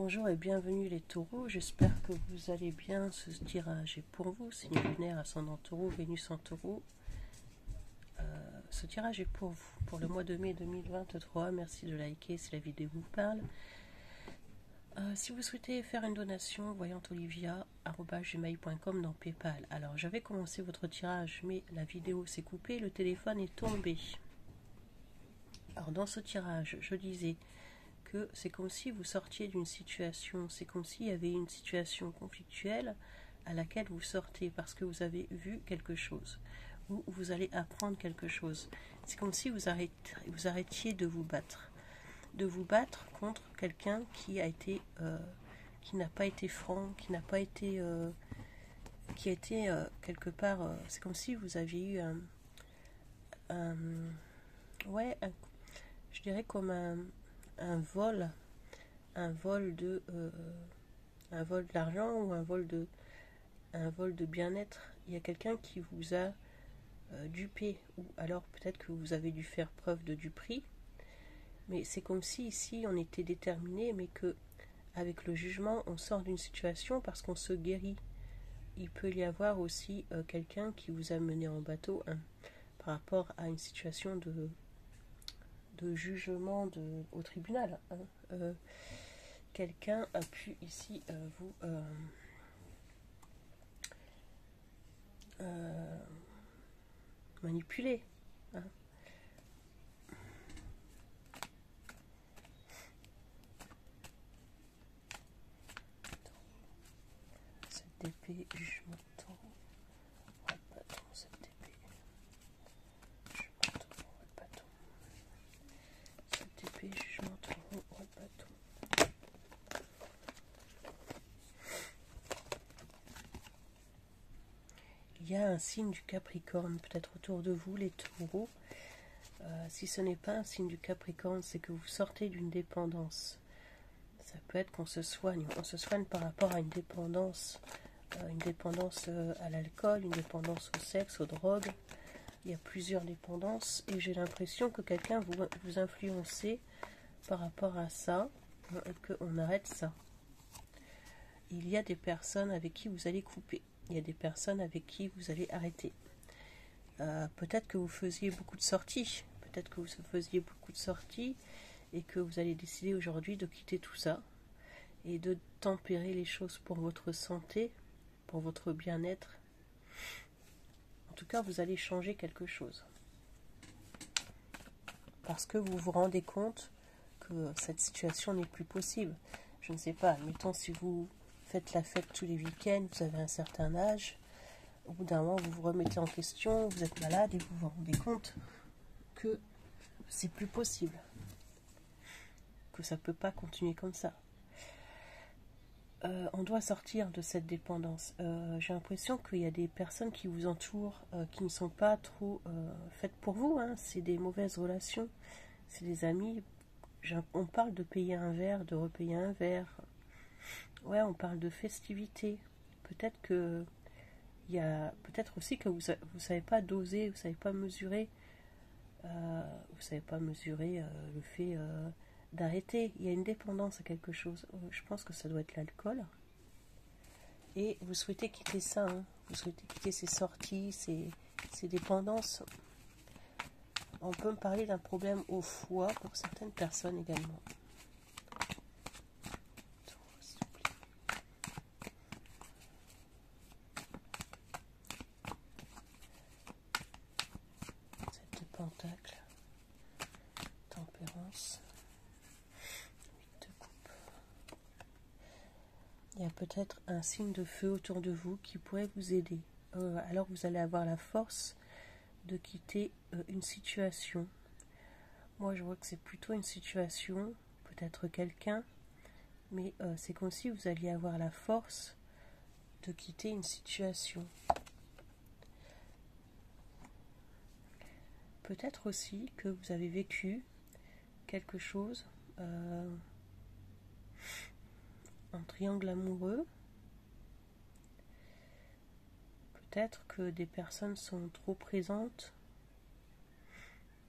Bonjour et bienvenue les taureaux, j'espère que vous allez bien. Ce tirage est pour vous, signe lunaire, ascendant taureau, Vénus en taureau. Ce tirage est pour vous, pour le mois de mai 2023. Merci de liker si la vidéo vous parle. Si vous souhaitez faire une donation, voyantolivia@gmail.com dans Paypal. Alors j'avais commencé votre tirage, mais la vidéo s'est coupée, le téléphone est tombé. Alors dans ce tirage, je disais que c'est comme si vous sortiez d'une situation, c'est comme s'il y avait une situation conflictuelle à laquelle vous sortez parce que vous avez vu quelque chose, ou vous allez apprendre quelque chose. C'est comme si vous arrêtiez de vous battre contre quelqu'un qui a été, qui n'a pas été franc, qui n'a pas été, qui a été quelque part. C'est comme si vous aviez eu je dirais comme un vol de l'argent ou un vol de bien-être. Il y a quelqu'un qui vous a dupé, ou alors peut-être que vous avez dû faire preuve de duperie, mais c'est comme si ici on était déterminé, mais que avec le jugement on sort d'une situation parce qu'on se guérit. Il peut y avoir aussi quelqu'un qui vous a mené en bateau par rapport à une situation de jugement au tribunal. Quelqu'un a pu ici vous manipuler. Cette épée, jugement de taureau, bâton, cette épée, jugement de taureau, bâton, cette épée, jugement de taureau, bâton. Il y a un signe du Capricorne peut-être autour de vous, les taureaux. Si ce n'est pas un signe du Capricorne, c'est que vous sortez d'une dépendance. Ça peut être qu'on se soigne. On se soigne par rapport à une dépendance à l'alcool, une dépendance au sexe, aux drogues. Il y a plusieurs dépendances et j'ai l'impression que quelqu'un vous influencez par rapport à ça et qu'on arrête ça. Il y a des personnes avec qui vous allez couper. Il y a des personnes avec qui vous allez arrêter. Peut-être que vous faisiez beaucoup de sorties. Peut-être que vous faisiez beaucoup de sorties et que vous allez décider aujourd'hui de quitter tout ça et de tempérer les choses pour votre santé, pour votre bien-être. En tout cas, vous allez changer quelque chose. Parce que vous vous rendez compte que cette situation n'est plus possible. Je ne sais pas, admettons si vous faites la fête tous les week-ends, vous avez un certain âge, au bout d'un moment vous vous remettez en question, vous êtes malade et vous vous rendez compte que c'est plus possible, que ça ne peut pas continuer comme ça. On doit sortir de cette dépendance. J'ai l'impression qu'il y a des personnes qui vous entourent qui ne sont pas trop faites pour vous, hein. C'est des mauvaises relations, c'est des amis. On parle de payer un verre, de repayer un verre. Ouais, on parle de festivités. Peut-être que il y a peut-être aussi que vous savez pas doser, vous savez pas mesurer, le fait d'arrêter. Il y a une dépendance à quelque chose. Je pense que ça doit être l'alcool. Et vous souhaitez quitter ça, hein. Vous souhaitez quitter ces sorties, ces dépendances. On peut me parler d'un problème au foie pour certaines personnes également. Cette pentacle, tempérance, 8 de coupe. Il y a peut-être un signe de feu autour de vous qui pourrait vous aider. Alors vous allez avoir la force de quitter une situation. Moi je vois que c'est plutôt une situation, peut-être quelqu'un, mais c'est comme si vous alliez avoir la force de quitter une situation. Peut-être aussi que vous avez vécu quelque chose, un triangle amoureux. Peut-être que des personnes sont trop présentes.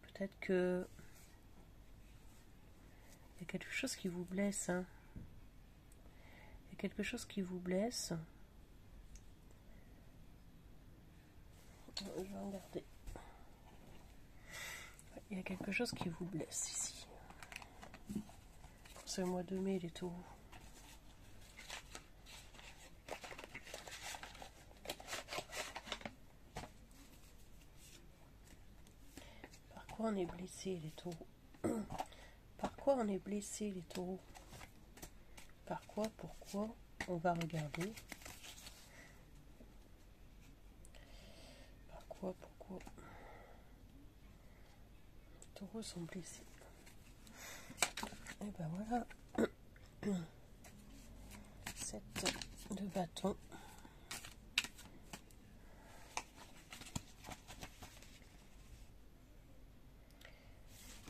Peut-être que il y a quelque chose qui vous blesse, hein. quelque chose qui vous blesse. Je vais regarder. Il y a quelque chose qui vous blesse ici. Pour ce mois de mai, les taureaux. Par quoi on est blessé, les taureaux? Par quoi on est blessé, les taureaux? Par quoi? Pourquoi? On va regarder. Par quoi? Pourquoi? Les taureaux sont blessés. Et ben voilà. 7 de bâton.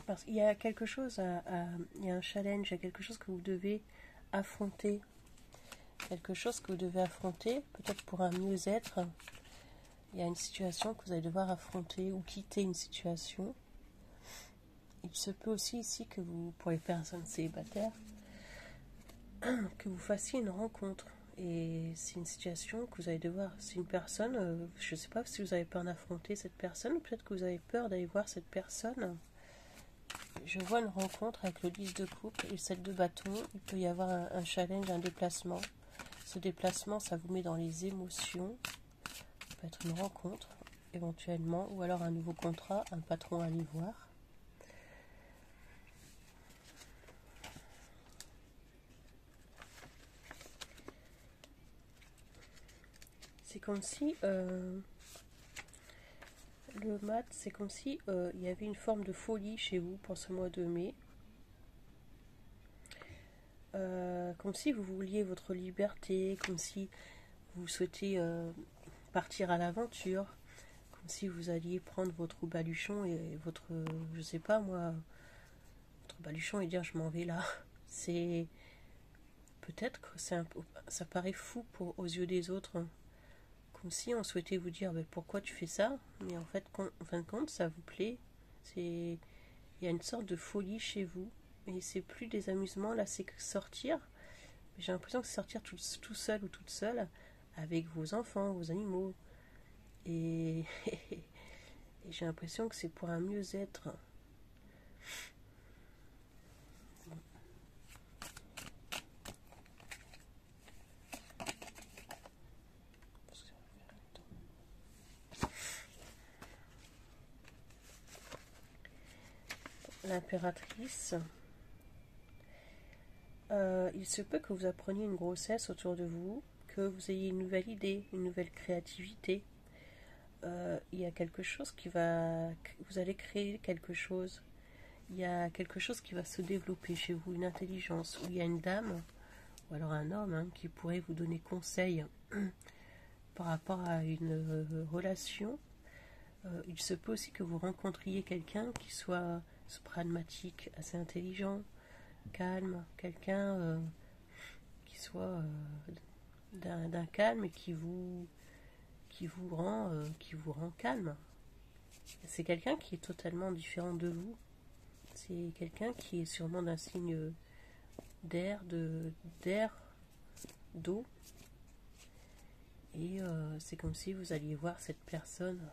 Parce qu'il y a quelque chose il y a un challenge, il y a quelque chose que vous devez affronter. Quelque chose que vous devez affronter, peut-être pour un mieux-être. Il y a une situation que vous allez devoir affronter ou quitter une situation. Il se peut aussi ici que vous, pour les personnes célibataires, que vous fassiez une rencontre. Et c'est une situation que vous allez devoir, c'est une personne, je ne sais pas si vous avez peur d'affronter cette personne, ou peut-être que vous avez peur d'aller voir cette personne. Je vois une rencontre avec le 10 de coupe et le 7 de bâton. Il peut y avoir un challenge, un déplacement. Ce déplacement, ça vous met dans les émotions. Ça peut être une rencontre, éventuellement, ou alors un nouveau contrat, un patron à aller voir. C'est comme si le mat, c'est comme si il y avait une forme de folie chez vous pour ce mois de mai. Comme si vous vouliez votre liberté, comme si vous souhaitez partir à l'aventure, comme si vous alliez prendre votre baluchon et votre, je sais pas moi, votre baluchon et dire je m'en vais là. C'est peut-être que ça paraît fou aux yeux des autres. Comme si on souhaitait vous dire mais pourquoi tu fais ça, mais en fait en fin de compte ça vous plaît. Il y a une sorte de folie chez vous et c'est plus des amusements là, c'est sortir. J'ai l'impression que c'est sortir tout seul ou toute seule avec vos enfants, vos animaux et, et j'ai l'impression que c'est pour un mieux-être. L'impératrice. Il se peut que vous appreniez une grossesse autour de vous, que vous ayez une nouvelle idée, une nouvelle créativité. Il y a quelque chose qui va... Vous allez créer quelque chose. Il y a quelque chose qui va se développer chez vous, une intelligence. Ou il y a une dame, ou alors un homme, qui pourrait vous donner conseil par rapport à une relation. Il se peut aussi que vous rencontriez quelqu'un qui soit pragmatique, assez intelligent, calme, quelqu'un qui soit d'un calme et qui vous rend calme. C'est quelqu'un qui est totalement différent de vous. C'est quelqu'un qui est sûrement d'un signe d'air, d'eau. Et c'est comme si vous alliez voir cette personne.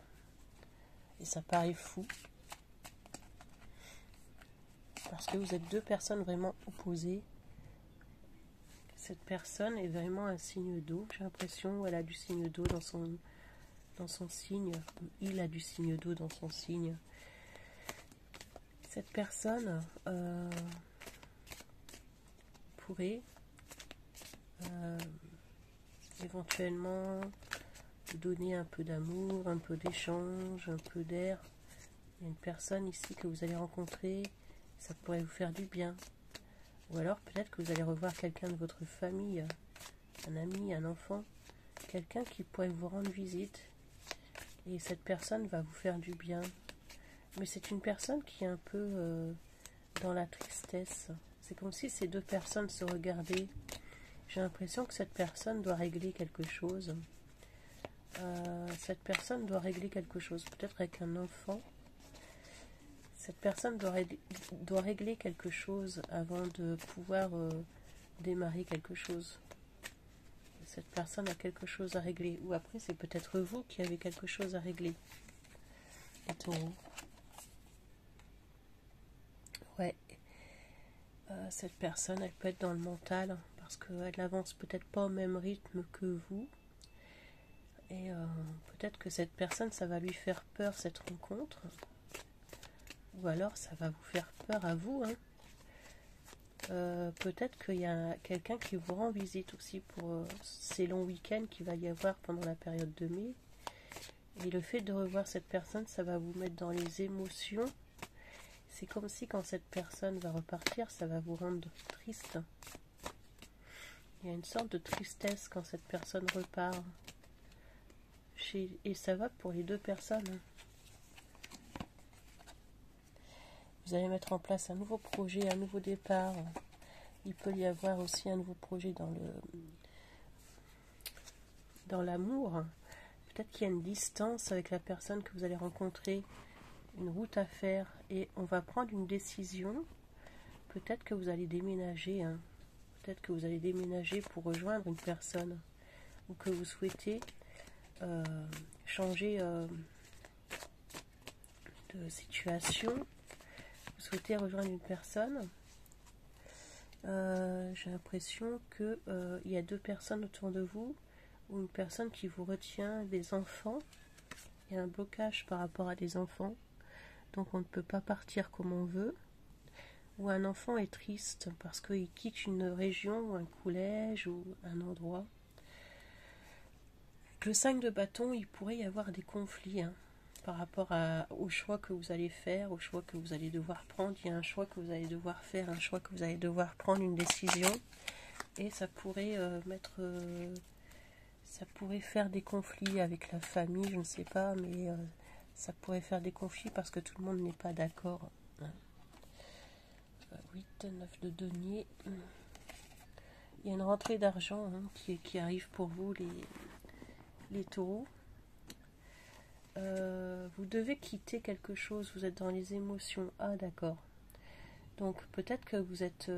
Et ça paraît fou. Parce que vous êtes deux personnes vraiment opposées. Cette personne est vraiment un signe d'eau. J'ai l'impression qu'elle a du signe d'eau dans son signe. Il a du signe d'eau dans son signe. Cette personne pourrait éventuellement vous donner un peu d'amour, un peu d'échange, un peu d'air. Il y a une personne ici que vous allez rencontrer, ça pourrait vous faire du bien. Ou alors peut-être que vous allez revoir quelqu'un de votre famille, un ami, un enfant, quelqu'un qui pourrait vous rendre visite. Et cette personne va vous faire du bien. Mais c'est une personne qui est un peu dans la tristesse. C'est comme si ces deux personnes se regardaient. J'ai l'impression que cette personne doit régler quelque chose. Cette personne doit régler quelque chose, peut-être avec un enfant. Cette personne doit régler quelque chose avant de pouvoir démarrer quelque chose. cette personne a quelque chose à régler. Ou après, c'est peut-être vous qui avez quelque chose à régler. Les taureaux. Ouais. Cette personne, elle peut être dans le mental, parce qu'elle n'avance peut-être pas au même rythme que vous. Et peut-être que cette personne, ça va lui faire peur, cette rencontre. Ou alors, ça va vous faire peur à vous, hein. Peut-être qu'il y a quelqu'un qui vous rend visite aussi pour ces longs week-ends qu'il va y avoir pendant la période de mai. Et le fait de revoir cette personne, ça va vous mettre dans les émotions. C'est comme si quand cette personne va repartir, ça va vous rendre triste. Il y a une sorte de tristesse quand cette personne repart. Et ça va pour les deux personnes. Vous allez mettre en place un nouveau projet, un nouveau départ. Il peut y avoir aussi un nouveau projet dans l'amour. Peut-être qu'il y a une distance avec la personne que vous allez rencontrer, une route à faire, et on va prendre une décision. Peut-être que vous allez déménager, hein. Peut-être que vous allez déménager pour rejoindre une personne, ou que vous souhaitez changer de situation. Vous souhaitez rejoindre une personne. J'ai l'impression qu'il y a deux personnes autour de vous, ou une personne qui vous retient, des enfants. Il y a un blocage par rapport à des enfants, donc on ne peut pas partir comme on veut. Ou un enfant est triste parce qu'il quitte une région ou un collège ou un endroit. Avec le 5 de bâton, il pourrait y avoir des conflits, hein, par rapport au choix que vous allez faire, au choix que vous allez devoir prendre. Il y a un choix que vous allez devoir faire, un choix que vous allez devoir prendre, une décision. Et ça pourrait ça pourrait faire des conflits avec la famille, je ne sais pas, mais ça pourrait faire des conflits parce que tout le monde n'est pas d'accord. 8, 9 de denier. Il y a une rentrée d'argent, hein, qui arrive pour vous, les taureaux. Vous devez quitter quelque chose, vous êtes dans les émotions. Ah, d'accord. Donc peut-être que vous êtes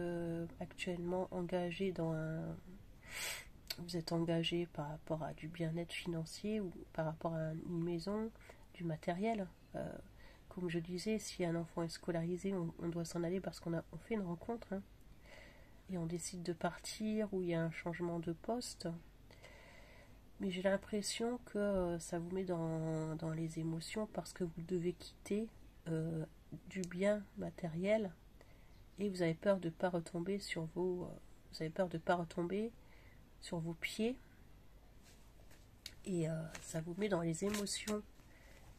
actuellement engagé dans un... Vous êtes engagé par rapport à du bien-être financier, ou par rapport à une maison, du matériel. Comme je disais, si un enfant est scolarisé, on doit s'en aller parce qu'on fait une rencontre, hein, et on décide de partir, ou il y a un changement de poste. Mais j'ai l'impression que ça vous met dans les émotions parce que vous devez quitter du bien matériel, et vous avez peur de ne pas retomber sur vous avez peur de pas retomber sur vos pieds, et ça vous met dans les émotions.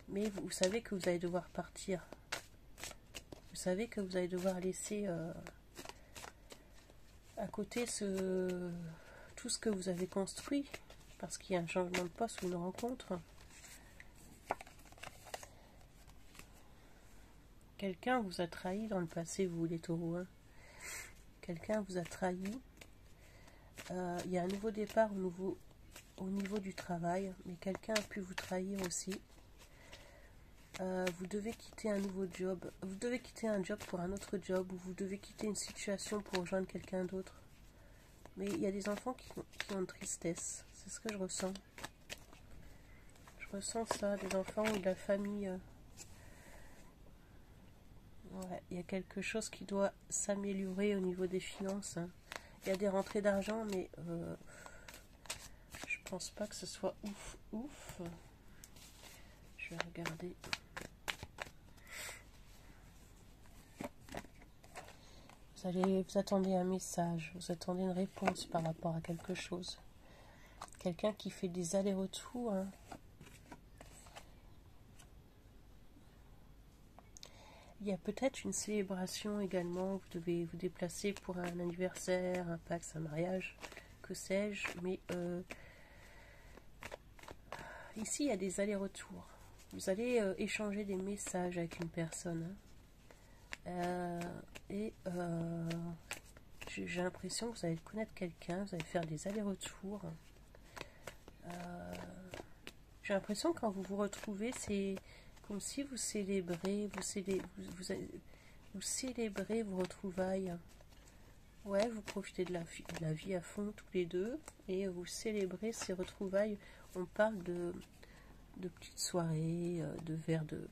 Mais vous savez que vous allez devoir partir. Vous savez que vous allez devoir laisser à côté tout ce que vous avez construit, parce qu'il y a un changement de poste ou une rencontre. Quelqu'un vous a trahi dans le passé, vous les taureaux, hein. Quelqu'un vous a trahi. Il y a un nouveau départ au niveau du travail, mais quelqu'un a pu vous trahir aussi. Vous devez quitter un nouveau job. Vous devez quitter un job pour un autre job, ou vous devez quitter une situation pour rejoindre quelqu'un d'autre. Mais il y a des enfants qui ont une tristesse. C'est ce que je ressens. Je ressens ça, des enfants ou de la famille. Ouais, il y a quelque chose qui doit s'améliorer au niveau des finances, hein. Il y a des rentrées d'argent, mais je pense pas que ce soit ouf. Je vais regarder. Vous attendez un message, vous attendez une réponse par rapport à quelque chose. Quelqu'un qui fait des allers-retours, hein. Il y a peut-être une célébration également. Vous devez vous déplacer pour un anniversaire, un Pax, un mariage, que sais-je. Mais ici, il y a des allers-retours. Vous allez échanger des messages avec une personne, hein. J'ai l'impression que vous allez connaître quelqu'un, vous allez faire des allers-retours. J'ai l'impression que quand vous vous retrouvez, c'est comme si vous célébrez, vous célébrez vos retrouvailles. Ouais, vous profitez de la vie à fond tous les deux et vous célébrez ces retrouvailles. On parle de petites soirées, de verres de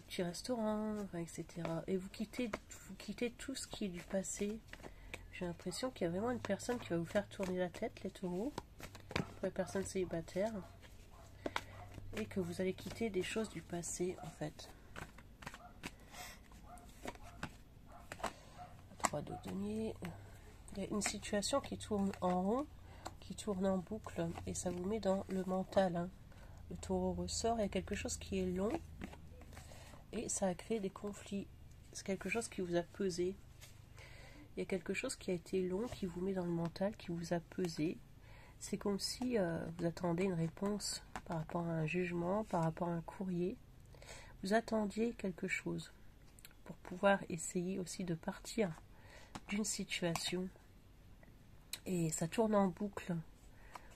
petits restaurants, enfin, etc. Et vous quittez tout ce qui est du passé. J'ai l'impression qu'il y a vraiment une personne qui va vous faire tourner la tête, les taureaux, pour les personnes célibataires, et que vous allez quitter des choses du passé, en fait. 3 de denier. Il y a une situation qui tourne en rond, qui tourne en boucle, et ça vous met dans le mental, hein. Le taureau ressort, il y a quelque chose qui est long, et ça a créé des conflits. C'est quelque chose qui vous a pesé. Il y a quelque chose qui a été long, qui vous met dans le mental, qui vous a pesé. C'est comme si vous attendez une réponse par rapport à un jugement, par rapport à un courrier. Vous attendiez quelque chose pour pouvoir essayer aussi de partir d'une situation. Et ça tourne en boucle.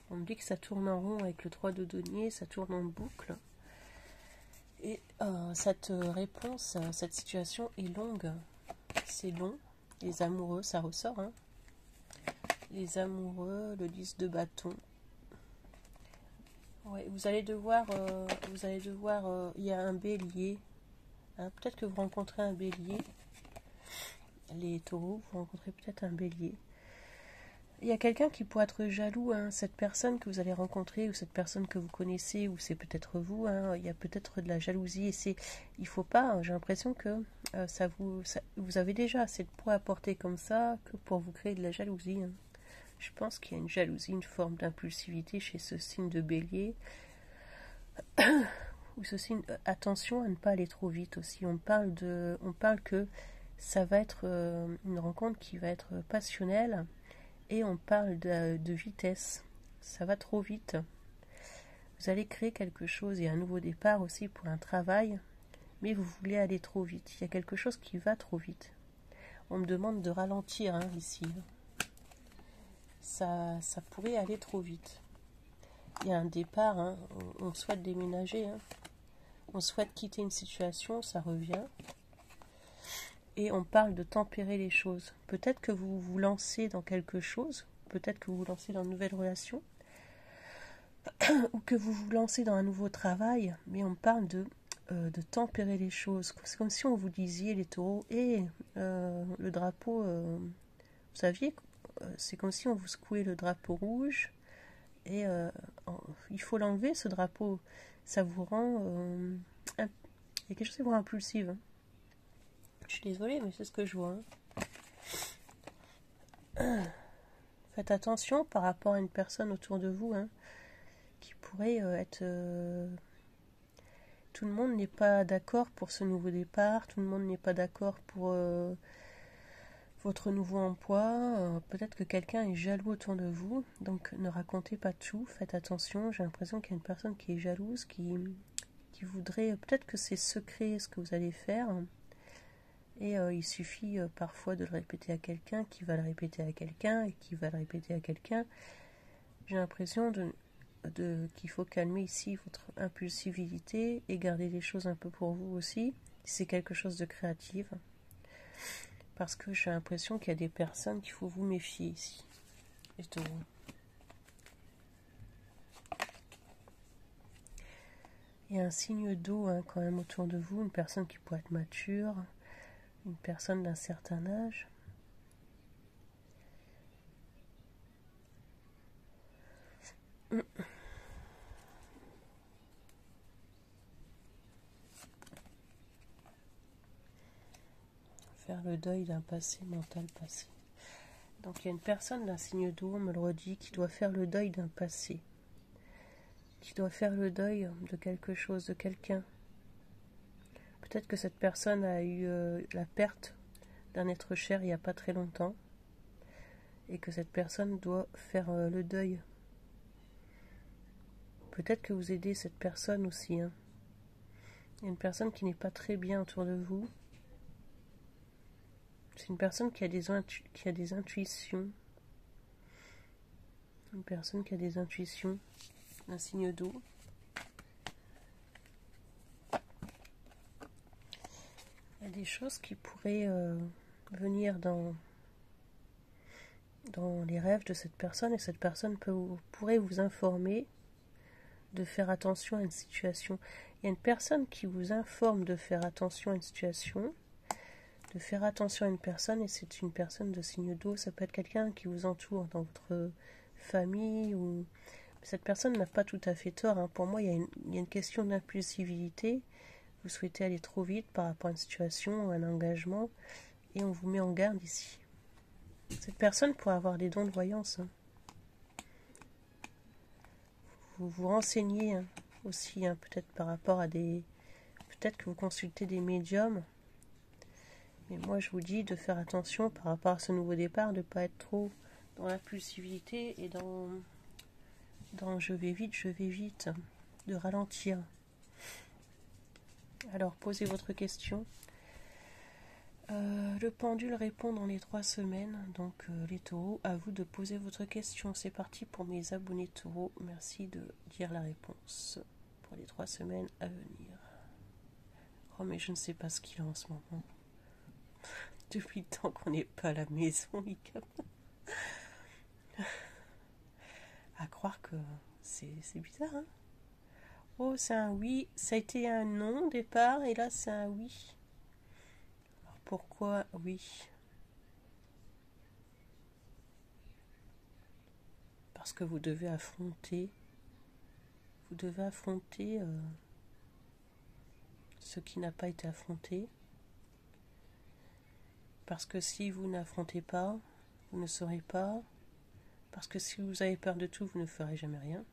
On me dit que ça tourne en rond avec le 3 de denier, ça tourne en boucle. Et cette réponse, cette situation est longue. C'est long. Les amoureux, ça ressort, hein. Les amoureux, le 10 de bâton. Ouais, vous allez devoir, il y a un bélier. Hein, peut-être que vous rencontrez un bélier. Les taureaux, vous rencontrez peut-être un bélier. Il y a quelqu'un qui pourrait être jaloux, hein, cette personne que vous allez rencontrer, ou cette personne que vous connaissez, ou c'est peut-être vous, hein, il y a peut-être de la jalousie, et il faut pas, j'ai l'impression que vous avez déjà assez de poids à porter comme ça, que pour vous créer de la jalousie, hein. Je pense qu'il y a une jalousie, une forme d'impulsivité chez ce signe de bélier, ou ce signe, attention à ne pas aller trop vite aussi, on parle que ça va être une rencontre qui va être passionnelle, et on parle de vitesse. Ça va trop vite. Vous allez créer quelque chose. Il y a un nouveau départ aussi pour un travail. Mais vous voulez aller trop vite. Il y a quelque chose qui va trop vite. On me demande de ralentir, hein, ici. Ça pourrait aller trop vite. Il y a un départ. Hein. On souhaite déménager. Hein. On souhaite quitter une situation. Ça revient. Et on parle de tempérer les choses. Peut-être que vous vous lancez dans quelque chose, peut-être que vous vous lancez dans une nouvelle relation, ou que vous vous lancez dans un nouveau travail, mais on parle de tempérer les choses. C'est comme si on vous disait, les taureaux, le drapeau, vous saviez, c'est comme si on vous secouait le drapeau rouge, et il faut l'enlever, ce drapeau. Ça vous rend... il y a quelque chose qui vous rend impulsive, hein. Je suis désolée, mais c'est ce que je vois, hein. Faites attention par rapport à une personne autour de vous, hein, qui pourrait être... Tout le monde n'est pas d'accord pour ce nouveau départ, tout le monde n'est pas d'accord pour votre nouveau emploi. Peut-être que quelqu'un est jaloux autour de vous, donc ne racontez pas tout, faites attention. J'ai l'impression qu'il y a une personne qui est jalouse, qui voudrait... Peut-être que c'est secret ce que vous allez faire. Et il suffit parfois de le répéter à quelqu'un, qui va le répéter à quelqu'un, et qui va le répéter à quelqu'un. J'ai l'impression qu'il faut calmer ici votre impulsivité et garder les choses un peu pour vous aussi, si c'est quelque chose de créatif. Parce que j'ai l'impression qu'il y a des personnes qu'il faut vous méfier ici. Les taureaux. Il y a un signe d'eau, hein, quand même autour de vous, une personne qui pourrait être mature, une personne d'un certain âge. Faire le deuil d'un passé mental passé. Donc il y a une personne d'un signe d'eau, on me le redit, qui doit faire le deuil d'un passé, qui doit faire le deuil de quelque chose, de quelqu'un. Peut-être que cette personne a eu la perte d'un être cher il n'y a pas très longtemps, et que cette personne doit faire le deuil. Peut-être que vous aidez cette personne aussi, hein. Il y a une personne qui n'est pas très bien autour de vous. C'est une personne qui a des intuitions. Une personne qui a des intuitions. Un signe d'eau. Il y a des choses qui pourraient venir dans les rêves de cette personne, et cette personne pourrait vous informer de faire attention à une situation. Il y a une personne qui vous informe de faire attention à une situation, de faire attention à une personne, et c'est une personne de signe d'eau. Ça peut être quelqu'un qui vous entoure dans votre famille, ou cette personne n'a pas tout à fait tort, hein. Pour moi, il y a une question d'impulsivité. Vous souhaitez aller trop vite par rapport à une situation, un engagement, et on vous met en garde ici. Cette personne pourrait avoir des dons de voyance, hein. Vous vous renseignez, hein, aussi, hein, peut-être par rapport à des... Peut-être que vous consultez des médiums. Mais moi, je vous dis de faire attention par rapport à ce nouveau départ, de ne pas être trop dans l'impulsivité et dans je vais vite, de ralentir. Alors, posez votre question. Le pendule répond dans les 3 semaines. Donc, les taureaux, à vous de poser votre question. C'est parti pour mes abonnés taureaux. Merci de dire la réponse pour les 3 semaines à venir. Oh, mais je ne sais pas ce qu'il a en ce moment. Depuis le temps qu'on n'est pas à la maison, Mika. À croire que c'est bizarre, hein. Oh, c'est un oui. Ça a été un non au départ, et là, c'est un oui. Alors, pourquoi oui? Parce que vous devez affronter ce qui n'a pas été affronté. Parce que si vous n'affrontez pas, vous ne saurez pas. Parce que si vous avez peur de tout, vous ne ferez jamais rien.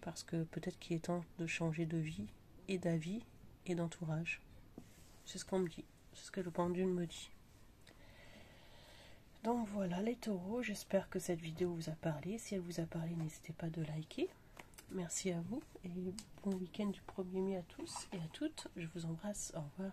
Parce que peut-être qu'il est temps de changer de vie, et d'avis, et d'entourage. C'est ce qu'on me dit. C'est ce que le pendule me dit. Donc voilà les taureaux, j'espère que cette vidéo vous a parlé. Si elle vous a parlé, n'hésitez pas de liker. Merci à vous, et bon week-end du 1er mai à tous et à toutes. Je vous embrasse. Au revoir.